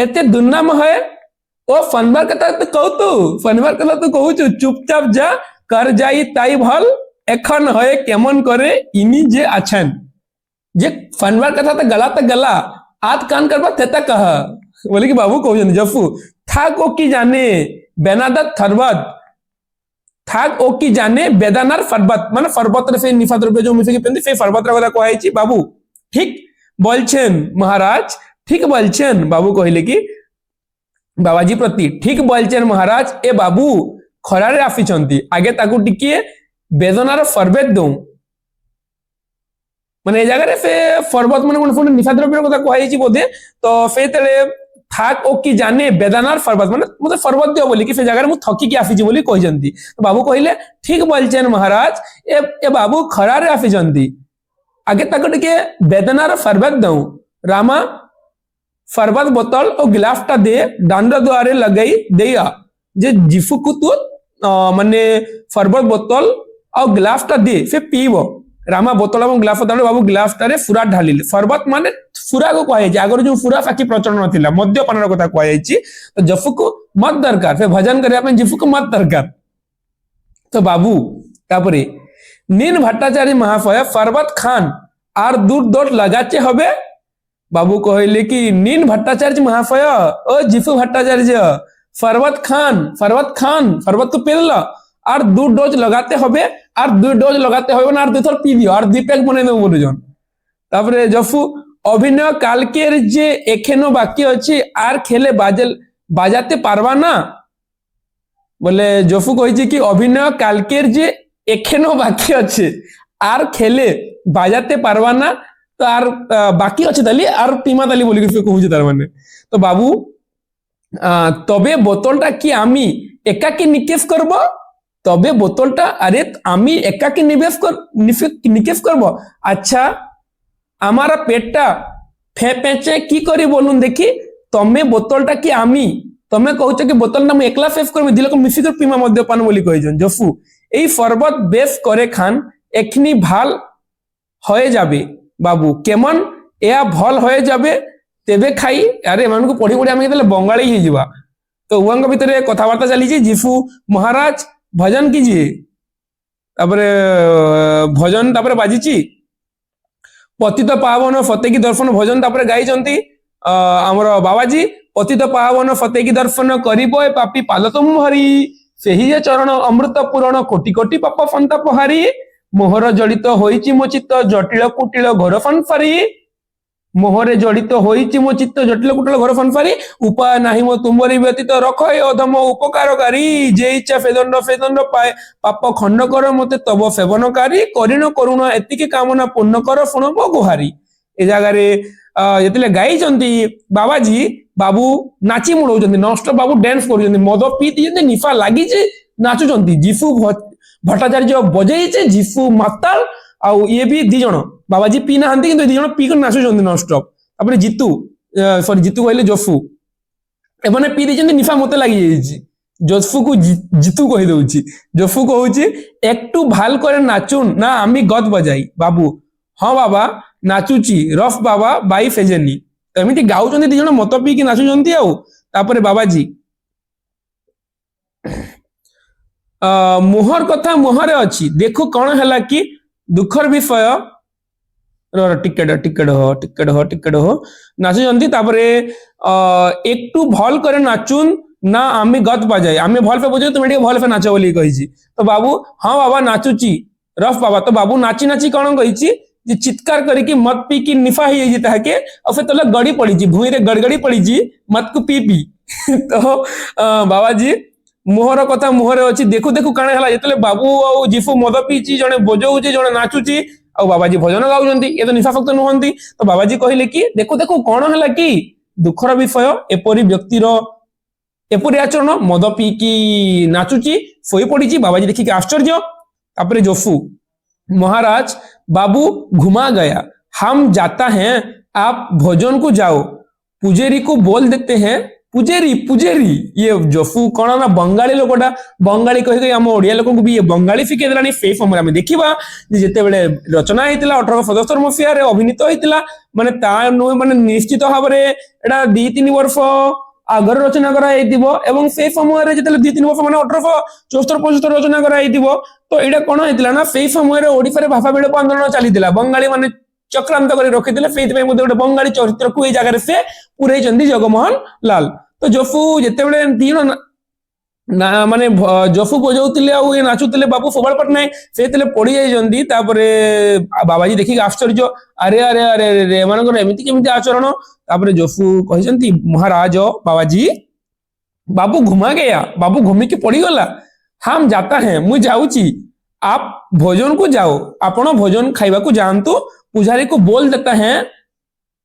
এতে দুর্নাম হয়, ও শনিবার কথা তো কৌ তু, শনিবার কথা তো কହୁଛୁ, চুপচাপ যা কর যাই তাই ভাল, এখন হয়ে কেমন করে ইনি যে আছেন, যে শনিবার কথা তো গলা হাত কান করবা তেতা কহ বলে কি বাবু কହୁଛନ୍ତି জফু থাক ও কি জানে বেনাদাত থরবত, থাক ও কি জানে বেদানার ফরবত, মানে ফরবতরে সেই নিফা দ্রব্য যে মিশিয়ে পেন্দি সেই ফরবতর কথা কহাইছি। বাবু ঠিক বলছেন মহারাজ, ঠিক বলছেন, বাবু কহিলে কি বাবাজি প্রতি ঠিক বলছেন মহারাজ, এ বাবু খরারে আসিছন্তি, আগে তাকু টিকিয়ে বেদনার ফরবেত দৌ, মানে এই জায়গায় সে ফরবত মানে কোন নিশা দ্রব্যের কথা কহাইছি বোধে, তো সেতেলে থাক ও কি জানে বেদানার ফরবত মানে মতে ফরবত দিও বলি কি সে জায়গায় মু থকিকি আসিছি বলি কইছন্তি। বাবু কহিলে ঠিক বলছেন মহারাজ, এ বাবু খরারে আসিছন্তি, আগে তাকে টিকে বেদনার ফরবত দৌ। রামা ফরবত বোতল ও গ্লাসটা দিয়ে দাণ্ড দুয়ারে লাগাই দেয়া, যে যিশুকু তু মানে ফরবত বোতল আর গ্লাসটা দিয়ে সে পিব। রামা বোতল এবং গ্লাস দাঁড়ে বাবু গ্লাসটারে ফুরা ঢালিলে, ফরবত মানে ফুরাକୁ କୁହାଯାଇଛି, ଆଗରୁ ଯୋଉ ফুরা ଫାକି ପ୍ରଚଳନ ଥିଲା ମଦ୍ୟପାନର କଥା କୁହାଯାଇଛି, ତ ଜଫୁକୁ ମତ ଦରକାର, ସେ ଭଜନ କରିବା ପାଇଁ ଜିଫୁକୁ ମତ ଦରକାର। তো বাবু তারপরে নীন ভট্টাচার্য মহাশয় ফরবত খান আর দূর দৌড় লাগাতে হবে। বাবু কহিলে কি নীন ভট্টাচার্য মহাশয় ও জিফু ভট্টাচার্য ফরবত খান ফরবত পেল আর 2 ডোজ লাগাতে হবে, আর 2 ডোজ লাগাতে হবে না, আর 2 থর পি দিও, আর 2 প্যাক বনে দেবো বলুজন। তারপরে জফু অভিনয় কালকের যে এখনো বাকি আছে আর খেলে বাজাতে পারবা না, বলে জফু কইছে কি অভিনয় কালকের যে এখনো বাকি আছে আর খেলে বাজাতে পারবা না, তো আর বাকি আছে তালি আর পিমা তালি বলি কହୁছে তার মানে। তো বাবু তবে বোতলটা কি আমি একাকি নিকেশ করব, তবে বোতলটা আরে আমি একাকি নিকেশ করব, আচ্ছা আমার পেটটা ফেঁপেচে কি করি বলুন দেখি, তমে বোতলটা কি আমি, তুমি কହୁଛ কি বোতলটা আমি একলা শেষ করবি, দিলক মিশিকর পিমা মদ্যপান বলি কইছেন। জফু এই ফরবত বেশ করে খান, এখনি ভাল হয়ে যাবে। বাবু কেমন এয়া ভাল হয়ে যাবে তেবে খাই, আরে এমানকু পড়ি পড়ি আমি তাহলে বঙ্গালী হয়ে যাবা। তো উহাঙ্ক ভিতরে কথাবার্তা চালিছে, জিফু মহারাজ ভজন কিজিয়ে, তারপরে ভজন তারপরে বাজিছি পতিত পাবন ফতেকি দর্শন ভজন তারপরে গাইছন্তি আমার বাবাজি, পতিত পাবন ফতেকি দর্শন করিব এ পাপি পাল তুম হরি, ସେହି ଯେ ଚରଣ ଅମୃତ ପୂରଣ କୋଟି କୋଟି ପାପ ସନ୍ତାପ ହାରି, ମୋହର ଜଡ଼ିତ ହୋଇଛି ମୋ ଚିତ୍ତ ଜଟିଳ କୁଟିଳ ଘୋର ସଂସାରୀ, ମୋହରେ ଜଡ଼ିତ ହୋଇଛି ମୋ ଚିତ୍ତ ଜଟିଳ କୁଟିଳ ଘୋର ସଂସାରୀ, ଉପାୟ ନାହିଁ ମୋ ତୁମରି ବ୍ୟତୀତ ରଖ ଏ ଅଧମ ଉପକାରକାରୀ, ଯେ ଇଚ୍ଛା ଫେଦଣ୍ଡ ପାଏ ପାପ ଖଣ୍ଡ କର ମତେ ତବ ସେବନକାରୀ, କରିଣ କରୁଣ ଏତିକି କାମନା ପୂର୍ଣ୍ଣ କର ଶୁଣ ମୋ ଗୁହାରୀ। ଏ ଜାଗାରେ ଯେତେବେଳେ ଗାଇଛନ୍ତି ବାବାଜୀ, ବାବୁ ନାଚି ମୁଡଉଛନ୍ତି, ନଷ୍ଟ ବାବୁ ଡ୍ୟାନ୍ସ କରୁଛନ୍ତି, ମଦ ପିଇ ଯେମିତି ନିଶା ଲାଗିଛି ନାଚୁଛନ୍ତି, ଯିଫୁ ଭଟ୍ଟାଚାର୍ଯ୍ୟ ବଜେଇছে, ଯିଫୁ ମାତାଲ ଆଉ ଇଏ ବି 2 ଜଣ, ବାବାଜୀ ପିଇ ନାହାନ୍ତି କିନ୍ତୁ 2 ଜଣ ପିଇକି ନାଚୁଛନ୍ତି ନନଷ୍ଟପ। ତାପରେ ଜିତୁ ଜିତୁ କହିଲେ ଜଫୁ, ଏମାନେ ପିଇ ଦେଇଛନ୍ତି ନିଶା ମତେ ଲାଗିଯାଇଛି, জফুকু জিতু কহি দଉଛି, জফু কହୁଛି একটু ভাল করে নাচুন না আমি গদ বজাই। বাবু ହଁ ବାବା ନାଚୁଚି ରଫ ବାବା ବାଇ ଫେଜେନି। ତ ଏମିତି ଗାଉଛନ୍ତି ଦି ଜଣ ମତ ପିଇକି ନାଚୁଛନ୍ତି ଆଉ। ତାପରେ ବାବାଜୀ ମୁହର କଥା ମୁହଁରେ ଅଛି ଦେଖୁ କଣ ହେଲା କି ଦୁଃଖର ବିଷୟ ଟିକେଟ हो नाचुचंती तापरे एकटू भल करे नाचुन ना आम्ही गत बजाए आम्ही भल पे बजाए तुम भल पे नाच बोली कही तो बाबू हाँ बाबा नाचुची रफ बाबा तो बाबू नाची नाची कौन कही चित्कार करके मत पी की निफा ही ताके और फिर तले गड़ी पड़ी भूई रे गड़गड़ी पड़ी मत को पी पी तो बाबाजी मुहर कथा मुहर अच्छी देखु देखु काण है जो बाबू आ जीफू मद पीची जड़े बजाऊे जड़े नाचुची आ बाबाजी भजन गाउंट ये तो निशाशक्त नुहति तो बाबाजी कहले कि देखु देखु कौन है कि दुखर विषय एपरी व्यक्तिर एपरी आचरण मद पीकी नाचुची शोई पड़ी बाबाजी देखिए आश्चर्य तापर जोफू महाराज बाबू घुमा गया हम जाता है आप भोजन को जाओ पुजेरी को बोल देते हैं पुजेरी पुजेरी ये जोफू कौन ना बंगाली लोकटा बंगाली कही आम ओडिया लोक भी ये बंगाली फिके देलानी से समय आम देखा जिते बड़े रचना होता 1877 मसीह अभिनीत होता माने ता माने निश्चित भाव में एटा 2-3 वर्ष आगर रचना कराई से समय जो 2-3 वर्ष मैंने 1874-75 रचना कराई तो यहाँ कौन होता ना से समय ओडिशा भाषा विलोप आंदोलन चली बंगाली माने चक्रांत कर रखी से गोटे बंगाली चरित्र को जगह से पूरे जगमोहन लाल तो जोफू जिते बड़े तीन ना माने जोफू बजाऊे नाचुले बाबू सुबल पट्टनायक से पड़ी जाइए बाबाजी देखिए आश्चर्य अरे अरे अरे अरे एमती केमी आचरण तापर जोफू कहते महाराज बाबाजी बाबू घुमा गया बाबू घूमी की पड़ीगला हम जाता है मुझे जाऊँगी आप भोजन को जाओ आपण भोजन खाइबा को जानतु पुजारी को बोल देता है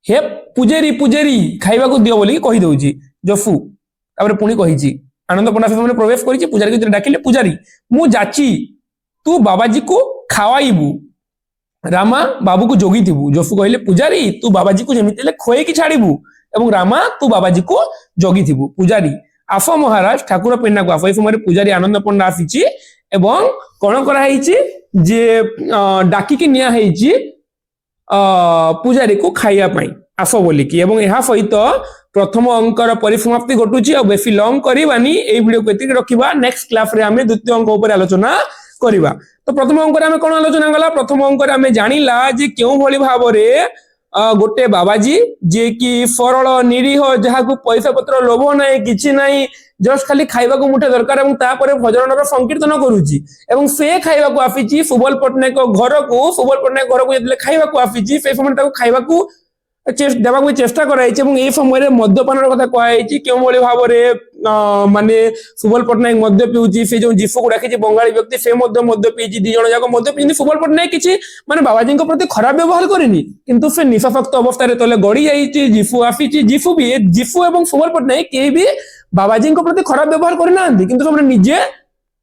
हे पुजेरी पुजेरी खाइबा को दियो बोली कही दउची जोफू तापर पुणी कही आनंद पण्डा से प्रवेश करी पुजारी को डाकिले पुजारी मु जाची तू बाबाजी को खावाइबू रामा बाबू को जोगी थीबू जोफू कहले पुजारी तू बाबाजी को जेमिति खोए की छाड़ीबू एवं रामा तू बाबाजी को जोगी थीबू पुजारी आफ महाराज ठाकुर पेन्ना को आफ ए समय पुजारी आनंद पण्डा आसी एवं कौन कराई जे डाकिकी निया हेची पुजारी को खाइबा आस बोलिकी एवं यह सहित प्रथम अंकर परिसमाप्ति घटुची और बेसी लंग करवानी ये वीडियो को एतिक रखिबा नेक्स्ट क्लास रे हमें द्वितीय अंक ऊपर आलोचना करिबा तो प्रथम अंक रे हमें कोन आलोचना गला प्रथम अंक रे हमें जानिला जे केउ भली भाव रे गोटे बाबाजी जे कि सरल निरीह जहा को पैसा पत्र लोभ नाही किछि नाही जस्ट खाली खाइबा को मुठे दरकार एवं तापर भजनर संकीर्तन करूची एवं से खाइबा को आफिची सुबल पट्टनायक घर को सुबल पट्टनायक घर को जतले खाइबा को आफिची से समय ताको खाइबा को देवा को चेष्टा कराई ये समय मद्यपान कथा कहुई क्यों भाव में माने सुबल पट्टनायक मद्य पीऊँगी से जो जीफू को डाकी बंगाली व्यक्ति से मद्य पीची दी जन जाक मद्य पी सुबल पट्टनायक किसी माने बाबाजी प्रति खराब व्यवहार करनी किंतु से निशाशक्त अवस्था तले गड़ी जाइए जीफू आसी जीफू भी जीफू और सुबल पट्टनायक कहीं भी बाबाजी प्रति खराब व्यवहार करना किंतु निजे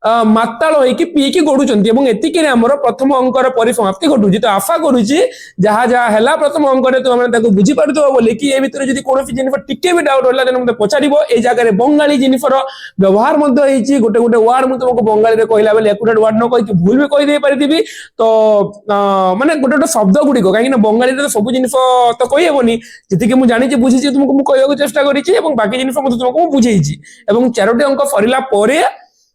माताल होइकी पीकी गडुचंती एवं एतिके हमर प्रथम अंकर परिसमाप्ति घटुची तो आशा करूची जहा जहा हैला प्रथम अंकर तो हम ताको बुझी पारतो बोले कि ए भितर जदी कोनोसी जिनिस टिके भी डाउट होला देन मते पछारिबो ए जागा रे बंगाली जिनिसर व्यवहार मध्ये होईची गोटे गोटे वर्ड मु तुमको बंगाली रे कहला बेले एकुरेट वर्ड न कहि भूल भी कहि दे पारिथिबी तो माने गोटे गोटे शब्द गुडी को काहे ना बंगाली रे सब जिनिस तो कहि हेबोनी जति कि मु जानि जे बुझी तुमको मु कहया को चेष्टा करिछि एवं बाकी जिनिस मते तुमको बुझेइछि एवं चारोटी अंक फरिला परे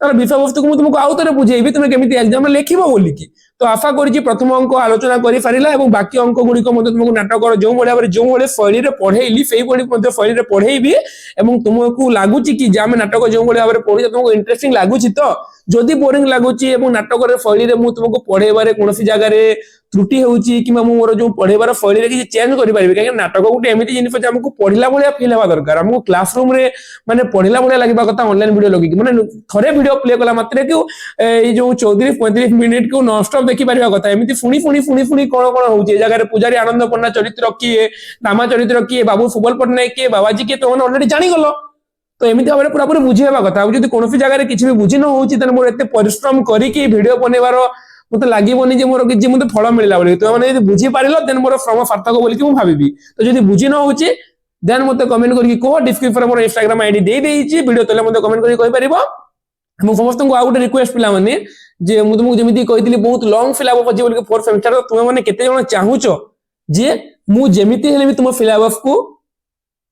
विषय वस्तु को तुमको आउ थे बुझेबी तुम केमी एग्जाम लिख बोलिकी तो आशा करी प्रथम अंक आलोचना कर सारा और बाकी अंक गुड़िक तुमको नाटक जो भाव जो भाई शैली पढ़ेली से शैली पढ़ेबी और तुमको लगुच कि आम नाटक जो भाव में पढ़ी तुमको इंटरेस्टिंग लगुच तो जदि बोरिंग लगुच नाटक शैली तुमको पढ़ेबार कौन जगार त्रुटि होची कि मोर जो पढ़ेबार शैली किसी चेंज कर पारे कहीं नाटक गोटे एमती जिन आमको पढ़ला भाया फिल हवा दरकार आमको क्लासरूम रे माने पढ़ला भाया लगे कथा ऑनलाइन वीडियो लगे मैंने थे वीडियो प्ले कला मात्र कि जो 34-35 मिनिट को नॉन स्टॉप देखी पारिबा कथा एमती पुणी कौन कौन होची जगह पुजारी आनंद पण्डा चरित्र किए दामा चरित्र किए बाबू सुबल पट्टनायक किए बाबाजी किए तुम ऑलरेडी जानीगल तो एमती भाव में पूरा पूरी बुझेबा कथा जब कौन जगह किसी भी बुझी न हो मोर एत परिश्रम करिकी वीडियो बनइबार मत लगभग जे मोर कि मत फल मिलला बोली तो मैंने बुझी पारिल देन मोर श्रम सार्थक बोलिकी मु भाबिबी तो जब बुझी न होची देन मत कमेंट करके कह डिस्क्रिप्शन मोर इंस्टाग्राम आईडी दे देइची वीडियो तले मत कमेंट करके कहि परिबो ମୁଁ ସମସ୍ତଙ୍କୁ ଆଉ ଗୋଟେ ରିକ୍ୱେଷ୍ଟ ପିଲାମାନେ ଯେ ମୁଁ ତୁମକୁ ଯେମିତି କହିଥିଲି ବହୁତ ଲଙ୍ଗ ଫିଲାବଫ ଅଛି ବୋଲି ଫୋର୍ଥ ସେମିଷ୍ଟାର ତୁମେ ମାନେ କେତେ ଜଣ ଚାହୁଁଛ ଯେ ମୁଁ ଯେମିତି ହେଲେ ବି ତୁମ ଫିଲାବଫ କୁ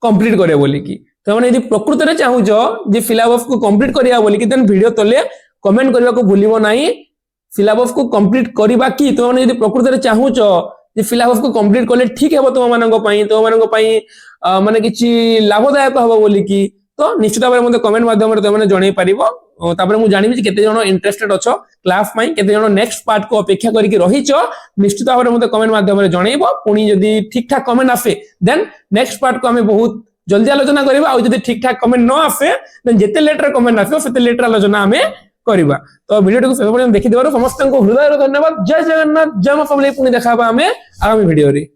କମ୍ପ୍ଲିଟ करे बोली कि तुम यदि प्रकृत में चाहूच जे सिलेबस को कंप्लीट करिया बोली कि देन वीडियो तले कमेंट करबा को भूलिबो नाही सिलेबस को कंप्लीट करबा कि तुम यदि प्रकृत में चाहूच जे सिलेबस को कंप्लीट करले ठीक हेबो तुम मानक पई माने किछि लाभदायक हबो बोली कि तो निश्चित भाव में कमेंट माध्यम रे तुमने जणै परिबो तापर मु जानिबि जे केते जण इंटरेस्टेड अछो क्लास पई केते जण नेक्स्ट पार्ट को अपेक्षा करिक रहिचो निश्चित भाव में मते कमेंट माध्यम रे जणैबो पुनी जदी ठीक ठाक कमेंट आसे देन नेक्स्ट पार्ट को हमें बहुत जल्दी आलोचना करबा आ जदी ठीक ठाक कमेंट न आसे देन जेते लेटर कमेंट आसे सेते लेटर आलोचना हमें करबा तो वीडियो को सबसे देखि देबार समस्त को हृदय धन्यवाद जय जगन्नाथ जय मां सबले पुनी देखाबा हमें आगामी वीडियो रे।